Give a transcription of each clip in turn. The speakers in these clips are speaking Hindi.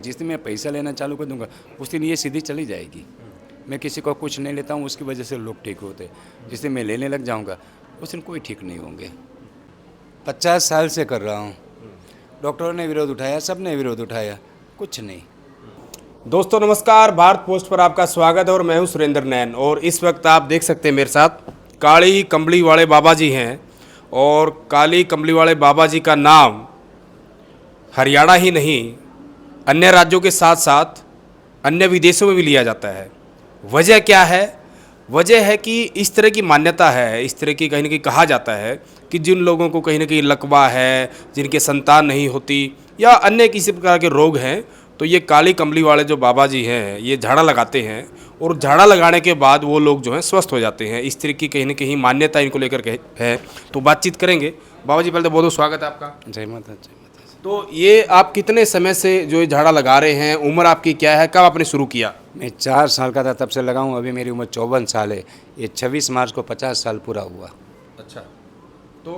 जिस दिन मैं पैसा लेना चालू कर दूंगा उस दिन ये सीधी चली जाएगी। मैं किसी को कुछ नहीं लेता हूँ, उसकी वजह से लोग ठीक होते। जिस दिन मैं लेने लग जाऊंगा उस दिन कोई ठीक नहीं होंगे। 50 साल से कर रहा हूँ। डॉक्टरों ने विरोध उठाया, सब ने विरोध उठाया, कुछ नहीं। दोस्तों नमस्कार, भारत पोस्ट पर आपका स्वागत है और मैं हूं सुरेंद्र नैन। और इस वक्त आप देख सकते हैं मेरे साथ काली कंबली वाले बाबा जी हैं। और काली कंबली वाले बाबा जी का नाम हरियाणा ही नहीं, अन्य राज्यों के साथ साथ अन्य विदेशों में भी लिया जाता है। वजह क्या है? वजह है कि इस तरह की मान्यता है, इस तरह की कहीं ना कहीं कहा जाता है कि जिन लोगों को कहीं ना कहीं लकवा है, जिनके संतान नहीं होती या अन्य किसी प्रकार के रोग हैं, तो ये काली कंबली वाले जो बाबा जी हैं ये झाड़ा लगाते हैं और झाड़ा लगाने के बाद वो लोग जो हैं स्वस्थ हो जाते हैं। इस तरह की कहीं ना कहीं मान्यता इनको लेकर के है। तो बातचीत करेंगे। बाबा जी पहले तो बहुत बहुत स्वागत है आपका। जय माता, जय माता। तो ये आप कितने समय से जो ये झाड़ा लगा रहे हैं, उम्र आपकी क्या है, कब आपने शुरू किया? मैं 4 साल का था तब से लगाऊँ, अभी मेरी उम्र 54 साल है। ये 26 मार्च को 50 साल पूरा हुआ। अच्छा, तो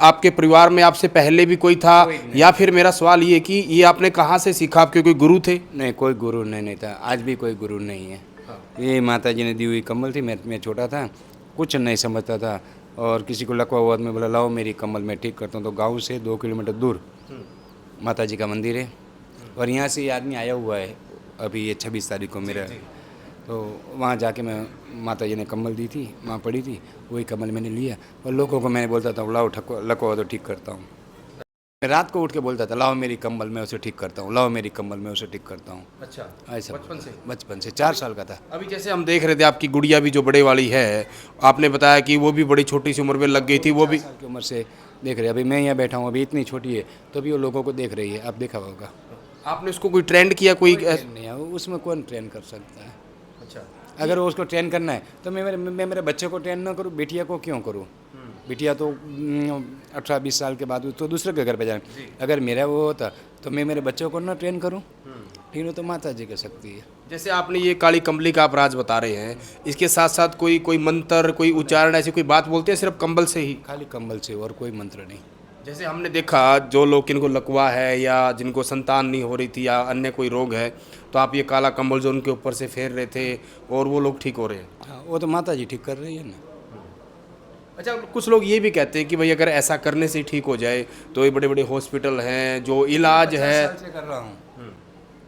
आपके परिवार में आपसे पहले भी कोई था या फिर मेरा सवाल ये कि ये आपने कहाँ से सीखा? आपके कोई गुरु थे? नहीं, कोई गुरु नहीं था, आज भी कोई गुरु नहीं है। ये माता जी ने दी हुई कम्बल थी। मैं छोटा था, कुछ नहीं समझता था, और किसी को लकवा हुआ तो मैं बोला लाओ मेरी कम्बल मैं ठीक करता हूँ। तो गांव से 2 किलोमीटर दूर माता जी का मंदिर है, और यहाँ से ये आदमी आया हुआ है अभी, ये 26 तारीख को मेरा। तो वहाँ जाके मैं, माता जी ने कम्बल दी थी, वहाँ पड़ी थी, वही कम्बल मैंने लिया और लोगों को मैंने बोलता था लाओ लकवा तो ठीक करता हूँ। मैं रात को उठ के बोलता था लाओ मेरी कम्बल मैं उसे ठीक करता हूँ, लाओ मेरी कम्बल मैं उसे ठीक करता हूँ। अच्छा, ऐसा बचपन से 4 साल का था। अभी जैसे हम देख रहे थे आपकी गुड़िया भी जो बड़े वाली है, आपने बताया कि वो भी बड़ी छोटी सी उम्र में लग गई थी, वो भी 4 साल की उम्र से देख रहे। अभी मैं यहाँ बैठा हूँ, अभी इतनी छोटी है तो भी वो लोगों को देख रही है, आप देखा होगा। आपने उसको कोई ट्रेंड किया? कोई ट्रेन नहीं है उसमें, कौन ट्रेन कर सकता है? अच्छा, अगर वो उसको ट्रेन करना है तो मैं मेरे बच्चे को ट्रेन ना करूँ, बिटिया को क्यों करूँ? बिटिया तो 18-20 साल के बाद तो दूसरे के घर पे जाए। अगर मेरा वो होता तो मैं मेरे बच्चों को ना ट्रेन करूँ। ठीक है, तो माता जी कर सकती है। जैसे आपने ये काली कंबली का आप राज बता रहे हैं, इसके साथ साथ कोई मंत्र, कोई उच्चारण, ऐसी कोई बात बोलते हैं सिर्फ कंबल से ही? खाली कंबल से और कोई मंत्र नहीं। जैसे हमने देखा जो लोग जिनको लकवा है या जिनको संतान नहीं हो रही थी या अन्य कोई रोग है, तो आप ये काला कंबल जो उनके ऊपर से फेर रहे थे और वो लोग ठीक हो रहे हैं। हाँ, वो तो माता जी ठीक कर रही है ना। अच्छा, कुछ लोग ये भी कहते हैं कि भाई अगर ऐसा करने से ठीक हो जाए तो ये बड़े बड़े हॉस्पिटल हैं जो इलाज है। 50 साल से कर रहा हूँ,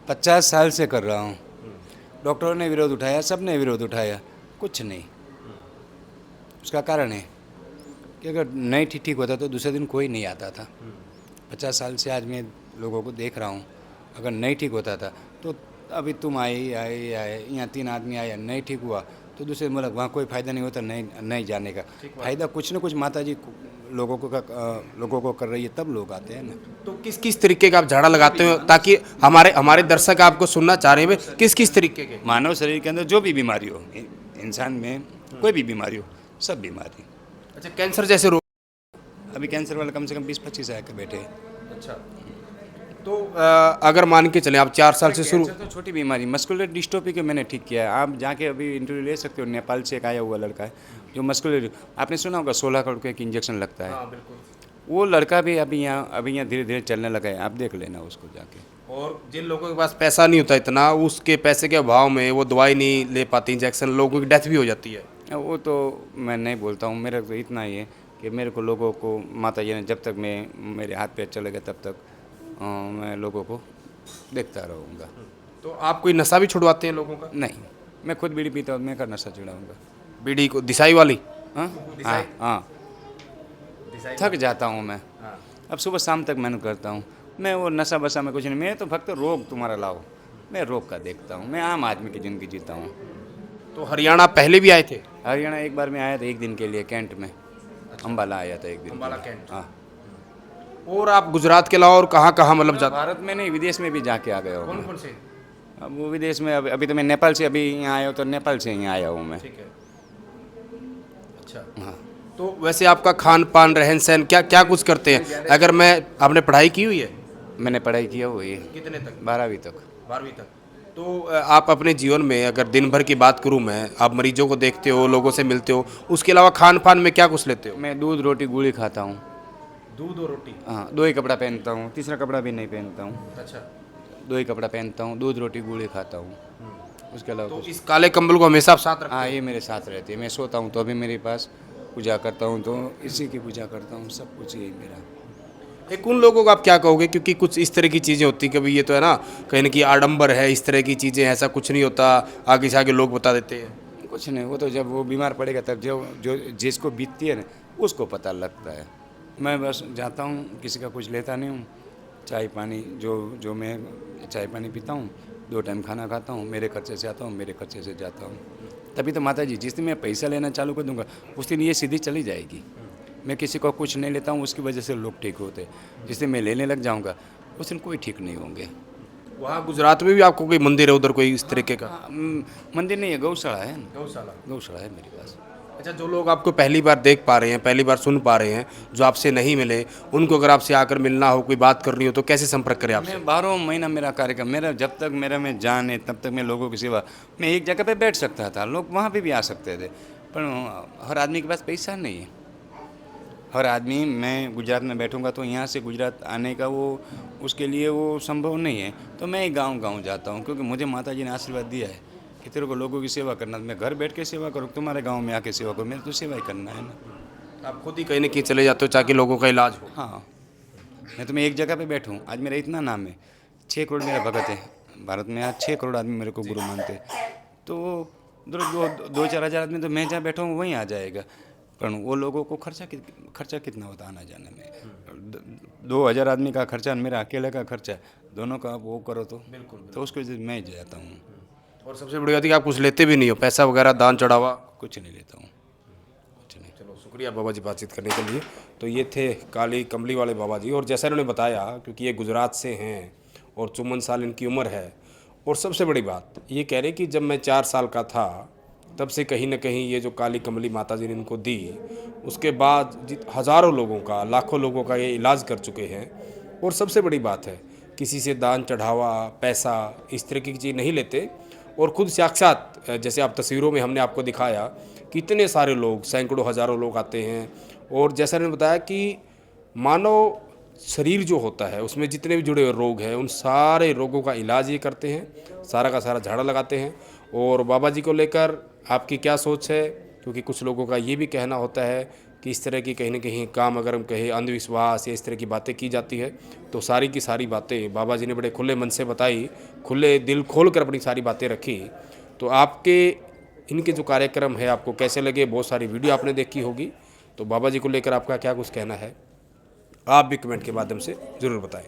50 साल से कर रहा हूँ। डॉक्टरों ने विरोध उठाया, सब ने विरोध उठाया, कुछ नहीं। उसका कारण है कि अगर नहीं ठीक होता तो दूसरे दिन कोई नहीं आता था। 50 साल से आज मैं लोगों को देख रहा हूँ, अगर नहीं ठीक होता था तो अभी तुम आए यहाँ 3 आदमी आया, नहीं ठीक हुआ तो दूसरे दिन बोला वहाँ कोई फ़ायदा नहीं होता, नहीं जाने का फ़ायदा कुछ न कुछ माता जी लोगों को कर रही है, तब लोग आते हैं ना। तो किस किस तरीके का आप झाड़ा लगाते हो ताकि हमारे हमारे दर्शक आपको सुनना चाह रहे हैं? भाई किस किस तरीके के? मानव शरीर के अंदर जो भी बीमारी हो, इंसान में कोई भी बीमारी हो, सब बीमारी। अच्छा, कैंसर जैसे रोग? अभी कैंसर वाले कम से कम 20-25 आके बैठे हैं। अच्छा, तो अगर मान के चले आप 4 साल से शुरू। कैंसर तो छोटी बीमारी, मस्कुलर डिस्ट्रोफी को मैंने ठीक किया है। आप जाके अभी इंटरव्यू ले सकते हो, नेपाल से एक आया हुआ लड़का है जो मस्कुलर, आपने सुना होगा 16 करोड़ का एक इंजेक्शन लगता है। हाँ बिल्कुल। वो लड़का भी अभी यहाँ धीरे धीरे चलने लगा है, आप देख लेना उसको जाके। और जिन लोगों के पास पैसा नहीं होता इतना, उसके पैसे के अभाव में वो दवाई नहीं ले पाती, इंजेक्शन, लोगों की डेथ भी हो जाती है। वो तो मैं नहीं बोलता हूँ, मेरा तो इतना ही है कि मेरे को लोगों को माता जी ने जब तक मेरे हाथ पैर चलेगा तब तक मैं लोगों को देखता रहूँगा। तो आप कोई नशा भी छुड़वाते हैं लोगों का? नहीं, मैं खुद बीड़ी पीता हूँ, मैं का नशा छुड़ाऊँगा। बीड़ी को दिसाई वाली? हाँ हाँ हाँ, थक जाता हूँ मैं। अब सुबह शाम तक मेहनत करता हूँ, मैं वो नशा बशा में कुछ नहीं, मैं तो फक्त रोग तुम्हारा लाओ, मैं रोग का देखता हूँ, मैं आम आदमी की ज़िंदगी जीता हूँ। तो हरियाणा पहले भी आए थे? हरियाणा एक बार मैं आया था 1 दिन के लिए, कैंट में। अम्बाला आया था 1 दिन। अम्बाला कैंट। हाँ। और आप गुजरात के अलावा और कहाँ कहाँ मतलब जाते? भारत में नहीं, विदेश में भी जाके आ गया हूँ। कौन कौन से? अब वो विदेश में अभी तो मैं नेपाल से अभी यहाँ आया हूँ, तो नेपाल से यहाँ आया हूँ मैं। ठीक है। अच्छा, हाँ। तो वैसे आपका खान पान, रहन सहन, क्या क्या कुछ करते हैं? अगर मैं, आपने पढ़ाई की हुई है? मैंने पढ़ाई किया हुई है, कितने तक? 12वीं तक। 12वीं तक। तो आप अपने जीवन में अगर दिन भर की बात करूं मैं, आप मरीजों को देखते हो, लोगों से मिलते हो, उसके अलावा खान पान में क्या कुछ लेते हो? मैं दूध रोटी गुड़ी खाता हूँ। दूध और रोटी? हाँ, 2 ही कपड़ा पहनता हूँ, तीसरा कपड़ा भी नहीं पहनता हूँ। अच्छा, दो ही कपड़ा पहनता हूँ, दूध रोटी गोली खाता हूँ, उसके अलावा तो कुछ। इस काले कंबल को हमेशा आप साथ रखते हाँ, ये मेरे साथ रहती है। मैं सोता हूँ तो अभी मेरे पास, पूजा करता हूँ तो इसी की पूजा करता हूँ, सब कुछ यही मेरा। हैं? एक उन लोगों को आप क्या कहोगे, क्योंकि कुछ इस तरह की चीज़ें होती हैं, कभी ये तो है ना कहीं ना कहीं आडंबर है, इस तरह की चीज़ें, ऐसा कुछ नहीं होता, आगे से आगे लोग बता देते हैं। कुछ नहीं, वो तो जब वो बीमार पड़ेगा तब जो जो जिसको बीतती है ना उसको पता लगता है। मैं बस जाता हूँ, किसी का कुछ लेता नहीं हूँ। चाय पानी जो जो मैं चाय पानी पीता हूँ, 2 टाइम खाना खाता हूँ, मेरे खर्चे से आता हूँ, मेरे खर्चे से जाता हूँ। तभी तो माता जी, जिस दिन मैं पैसा लेना चालू कर दूँगा उस दिन ये सीधी चली जाएगी। मैं किसी को कुछ नहीं लेता हूँ, उसकी वजह से लोग ठीक होते। जिस दिन मैं लेने लग जाऊँगा उस दिन कोई ठीक नहीं होंगे। वहाँ गुजरात में भी आपको कोई मंदिर है उधर कोई इस तरीके का? हाँ, मंदिर नहीं है, गौशाला है ना। गौशाला। गौशाला है मेरे पास। अच्छा, जो लोग आपको पहली बार देख पा रहे हैं, पहली बार सुन पा रहे हैं, जो आपसे नहीं मिले, उनको अगर आपसे आकर मिलना हो, कोई बात करनी हो, तो कैसे संपर्क करें आपसे? मैं 12 महीना मेरा कार्यक्रम, मेरा जब तक मेरा में जान है तब तक मैं लोगों की सेवा, मैं एक जगह पे बैठ सकता था, लोग वहाँ पे भी आ सकते थे, पर हर आदमी के पास पैसा नहीं है। हर आदमी, मैं गुजरात में बैठूंगा तो यहाँ से गुजरात आने का वो, उसके लिए वो संभव नहीं है। तो मैं गांव गांव जाता हूँ, क्योंकि मुझे माता जी ने आशीर्वाद दिया है कि तेरे को लोगों की सेवा करना। मैं घर बैठ के सेवा करूँ, तुम्हारे गाँव में आके सेवा करूँ, मेरे तो सेवा ही करना है ना। आप खुद ही कहीं ना कहीं चले जाते हो ताकि लोगों का इलाज हो। हाँ, मैं तो मैं एक जगह पे बैठूँ, आज मेरा इतना नाम है, 6 करोड़ मेरा भगत है भारत में। आज 6 करोड़ आदमी मेरे को गुरु मानते हैं। तो दो 4 हज़ार आदमी तो मैं जहाँ बैठा हूँ वहीं आ जाएगा, पर वो लोगों को खर्चा कितना होता आना जाने में। 2 हज़ार आदमी का खर्चा, मेरा अकेले का खर्चा, दोनों का वो करो तो बिल्कुल, तो उसको मैं ही जाता हूँ। और सबसे बड़ी बात है कि आप कुछ लेते भी नहीं हो, पैसा वगैरह दान चढ़ावा? कुछ नहीं लेता हूँ, कुछ नहीं। चलो, शुक्रिया बाबा जी बातचीत करने के लिए। तो ये थे काली कमली वाले बाबा जी, और जैसा इन्होंने बताया, क्योंकि ये गुजरात से हैं और 54 साल इनकी उम्र है, और सबसे बड़ी बात ये कह रहे कि जब मैं 4 साल का था तब से कहीं ना कहीं ये जो काली कमली माता जी ने इनको दी, उसके बाद हज़ारों लोगों का, लाखों लोगों का ये इलाज कर चुके हैं। और सबसे बड़ी बात है, किसी से दान चढ़ावा, पैसा, इस तरह की चीज़ नहीं लेते, और खुद साक्षात जैसे आप तस्वीरों में हमने आपको दिखाया कि इतने सारे लोग, सैकड़ों हज़ारों लोग आते हैं। और जैसा इन्होंने बताया कि मानव शरीर जो होता है उसमें जितने भी जुड़े हुए रोग हैं, उन सारे रोगों का इलाज ये करते हैं, सारा का सारा झाड़ा लगाते हैं। और बाबा जी को लेकर आपकी क्या सोच है, क्योंकि कुछ लोगों का ये भी कहना होता है कि इस तरह की कहीं ना कहीं काम, अगर हम कहें अंधविश्वास या इस तरह की बातें की जाती है, तो सारी की सारी बातें बाबा जी ने बड़े खुले मन से बताई, खुले दिल खोल कर अपनी सारी बातें रखी। तो आपके इनके जो कार्यक्रम है आपको कैसे लगे? बहुत सारी वीडियो आपने देखी होगी, तो बाबा जी को लेकर आपका क्या कुछ कहना है, आप भी कमेंट के माध्यम से ज़रूर बताएं।